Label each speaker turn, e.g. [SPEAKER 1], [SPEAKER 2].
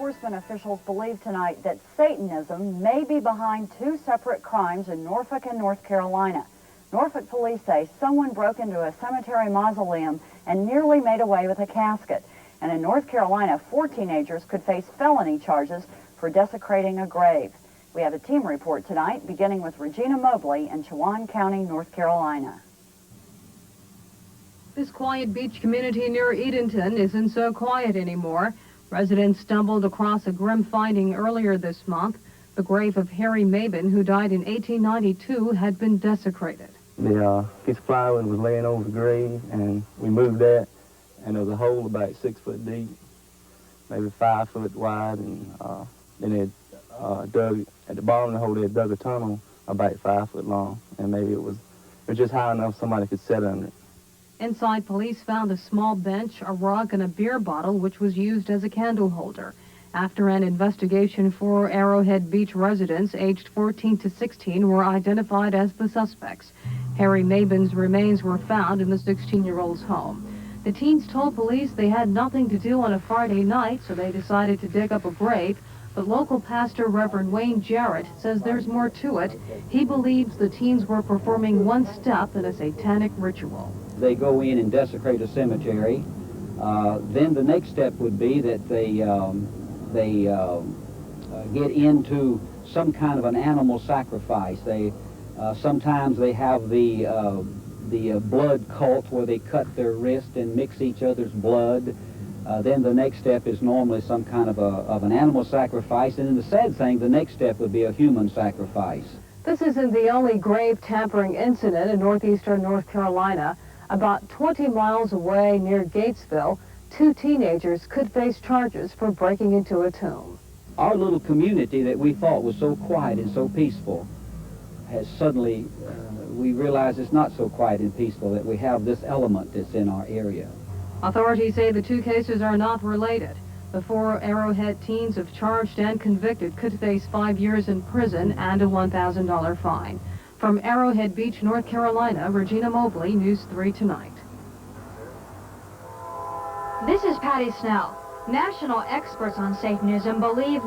[SPEAKER 1] enforcement officials believe tonight that Satanism may be behind two separate crimes in Norfolk and North Carolina. Norfolk police say someone broke into a cemetery mausoleum and nearly made away with a casket. And in North Carolina, 4 teenagers could face felony charges for desecrating a grave. We have a team report tonight, beginning with Regina Mobley in Chowan County, North Carolina.
[SPEAKER 2] This quiet beach community near Edenton isn't so quiet anymore. Residents stumbled across a grim finding earlier this month. The grave of Harry Mabin, who died in 1892, had been desecrated.
[SPEAKER 3] The piece of plywood was laying over the grave, and we moved that, and there was a hole about 6 foot deep, maybe 5 foot wide, and then they dug, at the bottom of the hole, they had dug a tunnel about 5 foot long, and maybe it was just high enough somebody could sit under it.
[SPEAKER 2] Inside, police found a small bench, a rug, and a beer bottle, which was used as a candle holder. After an investigation, 4 Arrowhead Beach residents aged 14 to 16 were identified as the suspects. Harry Mabin's remains were found in the 16-year-old's home. The teens told police they had nothing to do on a Friday night, so they decided to dig up a grave. But local pastor Reverend Wayne Jarrett says there's more to it. He believes the teens were performing one step in a satanic ritual.
[SPEAKER 4] They go in and desecrate a cemetery. Then the next step would be that they get into some kind of an animal sacrifice. Sometimes they have the blood cult where they cut their wrist and mix each other's blood. Then the next step is normally some kind of an animal sacrifice, and then the sad thing, the next step would be a human sacrifice.
[SPEAKER 2] This isn't the only grave tampering incident in northeastern North Carolina. About 20 miles away near Gatesville, 2 teenagers could face charges for breaking into a tomb.
[SPEAKER 4] Our little community that we thought was so quiet and so peaceful has suddenly, we realize it's not so quiet and peaceful, that we have this element that's in our area.
[SPEAKER 2] Authorities say the 2 cases are not related. The 4 Arrowhead teens, if charged and convicted, could face 5 years in prison and a $1,000 fine. From Arrowhead Beach, North Carolina, Regina Mobley, News 3 Tonight.
[SPEAKER 5] This is Patty Snell. National experts on Satanism believe